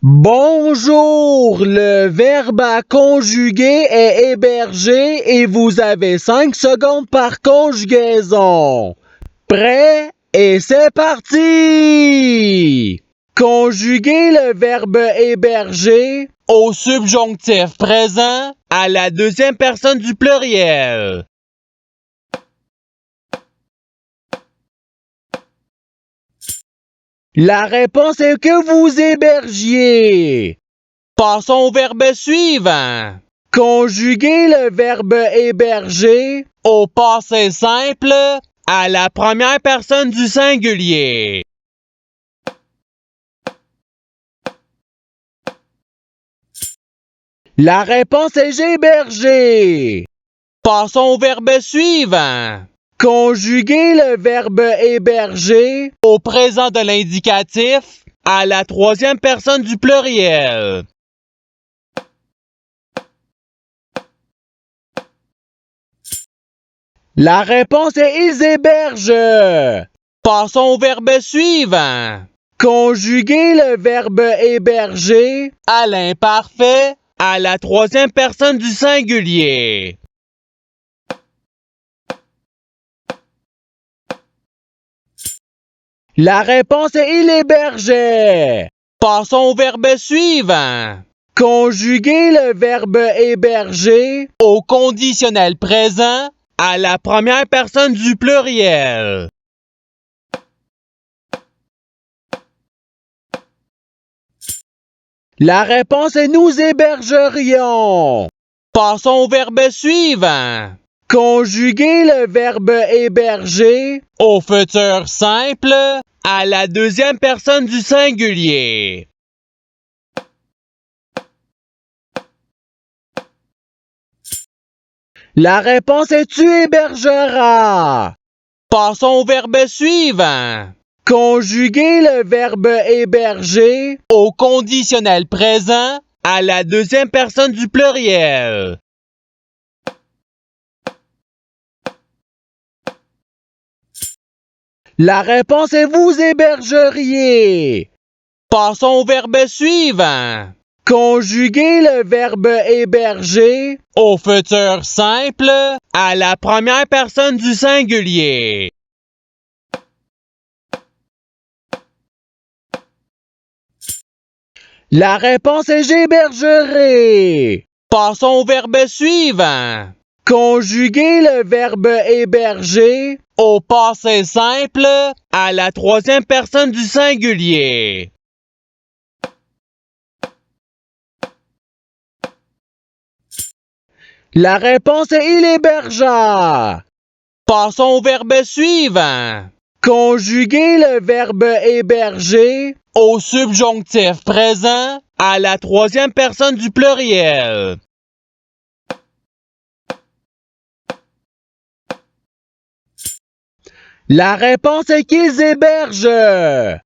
Bonjour, le verbe à conjuguer est hébergé et vous avez 5 secondes par conjugaison. Prêt? Et c'est parti! Conjuguer le verbe héberger au subjonctif présent à la deuxième personne du pluriel. La réponse est que vous hébergiez. Passons au verbe suivant. Conjuguer le verbe héberger au passé simple à la première personne du singulier. La réponse est j'hébergeais. Passons au verbe suivant. Conjuguer le verbe héberger au présent de l'indicatif à la troisième personne du pluriel. La réponse est ils hébergent. Passons au verbe suivant. Conjuguer le verbe héberger à l'imparfait à la troisième personne du singulier. La réponse est il hébergeait. Passons au verbe suivant. Conjuguer le verbe héberger au conditionnel présent à la première personne du pluriel. La réponse est nous hébergerions. Passons au verbe suivant. Conjuguer le verbe héberger au futur simple à la deuxième personne du singulier. La réponse est tu hébergeras. Passons au verbe suivant. Conjuguer le verbe héberger au conditionnel présent à la deuxième personne du pluriel. La réponse est vous hébergeriez. Passons au verbe suivant. Conjuguer le verbe héberger au futur simple à la première personne du singulier. La réponse est j'hébergerai. Passons au verbe suivant. Conjuguer le verbe héberger au passé simple à la troisième personne du singulier. La réponse est il hébergea. Passons au verbe suivant. Conjuguer le verbe héberger au subjonctif présent à la troisième personne du pluriel. La réponse est qu'ils hébergent.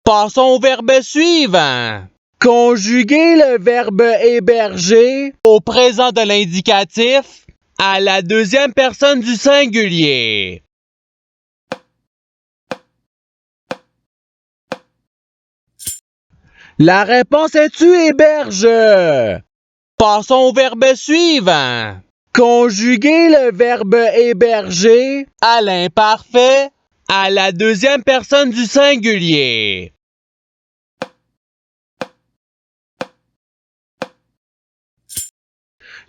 Passons au verbe suivant. Conjuguer le verbe héberger au présent de l'indicatif à la deuxième personne du singulier. La réponse est tu héberges. Passons au verbe suivant. Conjuguer le verbe héberger à l'imparfait à la deuxième personne du singulier.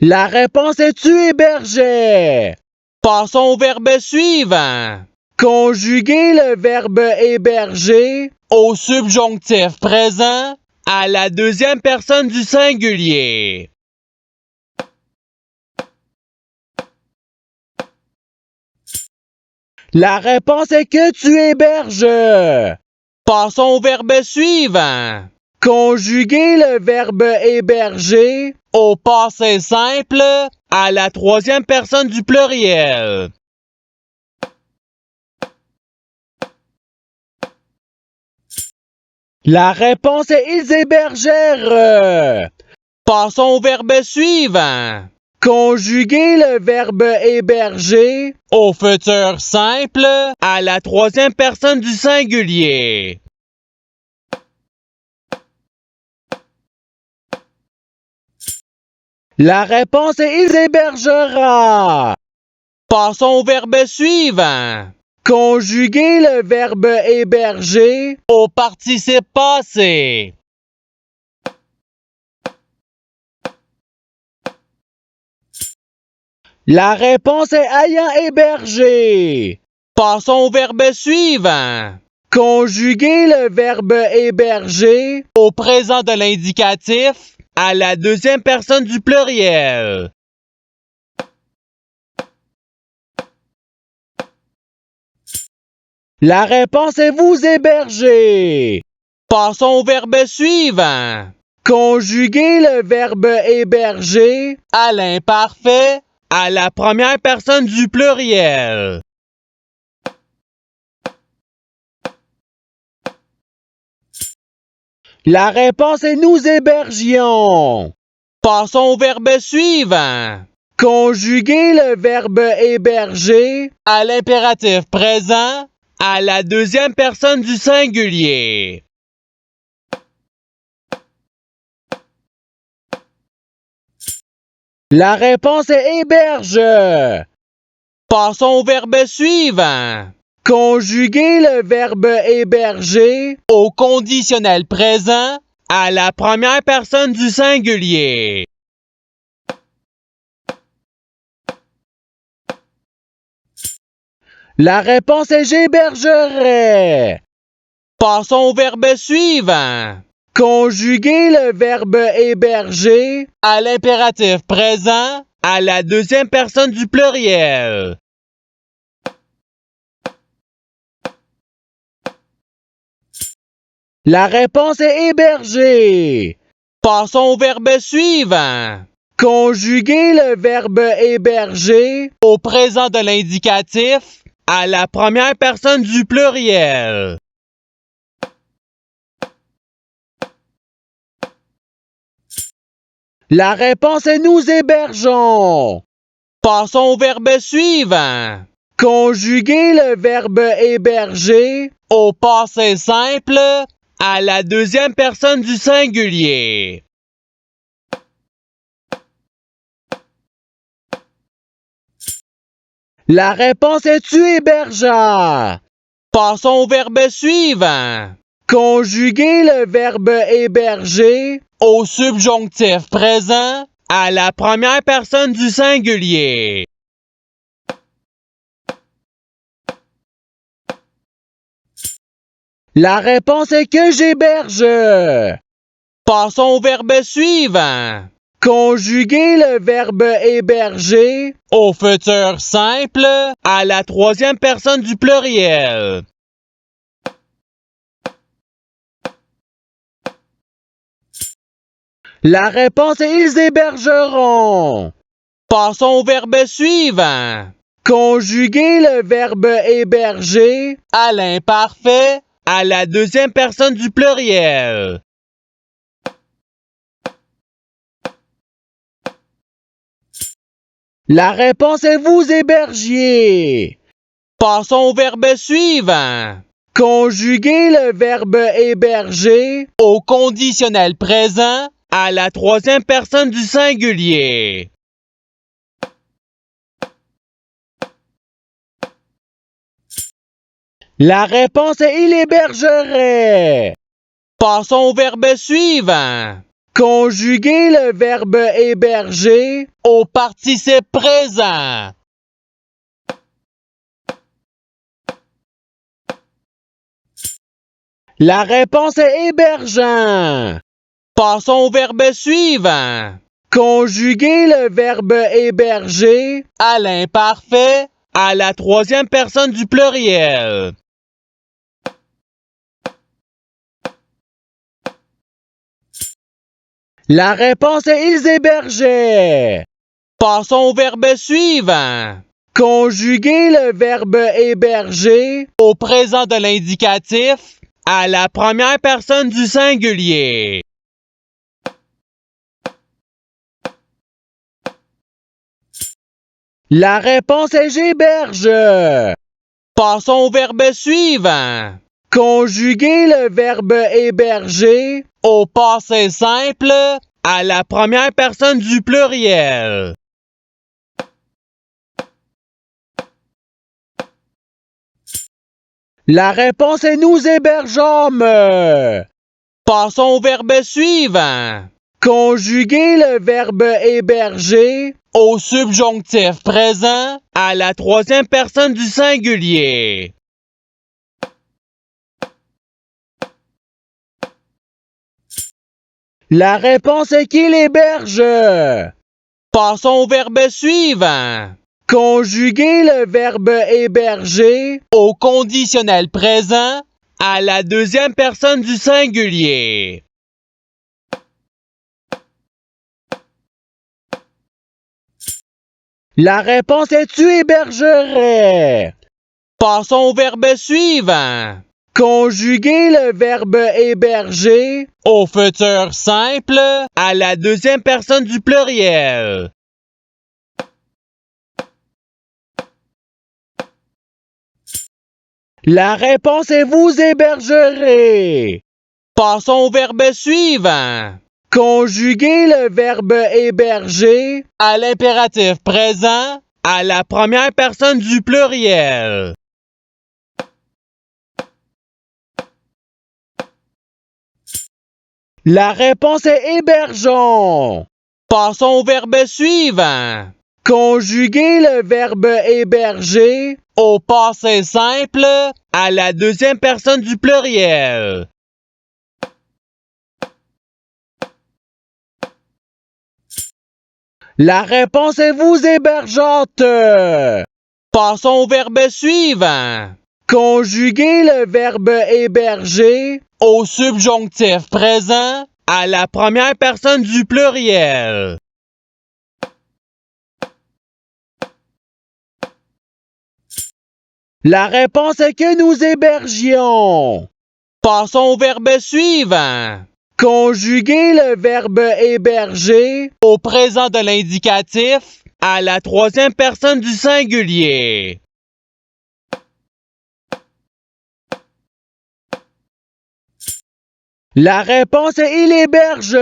La réponse est tu hébergeais. Passons au verbe suivant. Conjuguer le verbe héberger au subjonctif présent à la deuxième personne du singulier. La réponse est que tu héberges. Passons au verbe suivant. Conjuguer le verbe héberger au passé simple à la troisième personne du pluriel. La réponse est ils hébergèrent. Passons au verbe suivant. Conjuguer le verbe héberger au futur simple à la troisième personne du singulier. La réponse est il hébergera. Passons au verbe suivant. Conjuguer le verbe héberger au participe passé. La réponse est ayant hébergé. Passons au verbe suivant. Conjuguer le verbe héberger au présent de l'indicatif à la deuxième personne du pluriel. La réponse est vous héberger. Passons au verbe suivant. Conjuguer le verbe héberger à l'imparfait à la première personne du pluriel. La réponse est nous hébergions. Passons au verbe suivant. Conjuguer le verbe héberger à l'impératif présent à la deuxième personne du singulier. La réponse est héberge. Passons au verbe suivant. Conjuguer le verbe héberger au conditionnel présent à la première personne du singulier. La réponse est j'hébergerai. Passons au verbe suivant. Conjuguer le verbe héberger à l'impératif présent à la deuxième personne du pluriel. La réponse est héberger. Passons au verbe suivant. Conjuguer le verbe héberger au présent de l'indicatif à la première personne du pluriel. La réponse est nous hébergeons. Passons au verbe suivant. Conjuguer le verbe héberger au passé simple à la deuxième personne du singulier. La réponse est tu hébergeas. Passons au verbe suivant. Conjuguer le verbe héberger au subjonctif présent à la première personne du singulier. La réponse est que j'héberge. Passons au verbe suivant. Conjuguer le verbe héberger au futur simple à la troisième personne du pluriel. La réponse est ils hébergeront. Passons au verbe suivant. Conjuguer le verbe héberger à l'imparfait à la deuxième personne du pluriel. La réponse est vous hébergiez. Passons au verbe suivant. Conjuguer le verbe héberger au conditionnel présent à la troisième personne du singulier. La réponse est il hébergerait. Passons au verbe suivant. Conjuguer le verbe héberger au participe présent. La réponse est hébergeant. Passons au verbe suivant. Conjuguer le verbe héberger à l'imparfait à la troisième personne du pluriel. La réponse est ils hébergeaient. Passons au verbe suivant. Conjuguer le verbe héberger au présent de l'indicatif à la première personne du singulier. La réponse est j'héberge. Passons au verbe suivant. Conjuguer le verbe héberger au passé simple à la première personne du pluriel. La réponse est nous hébergeâmes. Passons au verbe suivant. Conjuguer le verbe héberger au subjonctif présent à la troisième personne du singulier. La réponse est qu'il héberge. Passons au verbe suivant. Conjuguer le verbe héberger au conditionnel présent à la deuxième personne du singulier. La réponse est tu hébergerais. Passons au verbe suivant. Conjuguer le verbe héberger au futur simple à la deuxième personne du pluriel. La réponse est vous hébergerez. Passons au verbe suivant. Conjuguer le verbe héberger à l'impératif présent à la première personne du pluriel. La réponse est hébergeons. Passons au verbe suivant. Conjuguer le verbe héberger au passé simple à la deuxième personne du pluriel. La réponse est vous hébergeantes. Passons au verbe suivant. Conjuguer le verbe héberger au subjonctif présent à la première personne du pluriel. La réponse est que nous hébergions. Passons au verbe suivant. Conjuguer le verbe héberger au présent de l'indicatif à la troisième personne du singulier. La réponse est il héberge.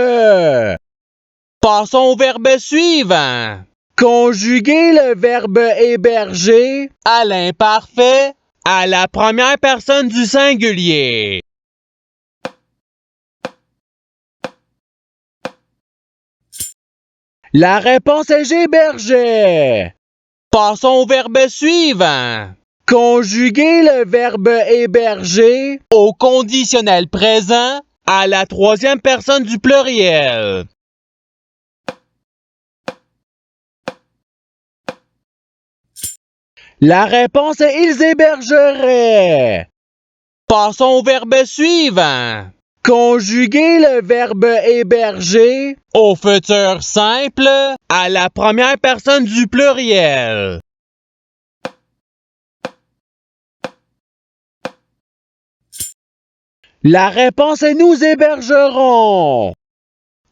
Passons au verbe suivant. Conjuguer le verbe héberger à l'imparfait à la première personne du singulier. La réponse est j'hébergeais. Passons au verbe suivant. Conjuguer le verbe héberger au conditionnel présent à la troisième personne du pluriel. La réponse est ils hébergeraient. Passons au verbe suivant. Conjuguer le verbe héberger au futur simple à la première personne du pluriel. La réponse est nous hébergerons.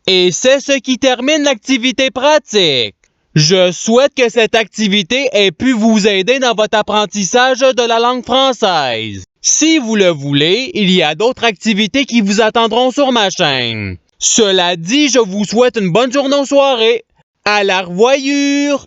Et c'est ce qui termine l'activité pratique. Je souhaite que cette activité ait pu vous aider dans votre apprentissage de la langue française. Si vous le voulez, il y a d'autres activités qui vous attendront sur ma chaîne. Cela dit, je vous souhaite une bonne journée ou soirée. À la revoyure!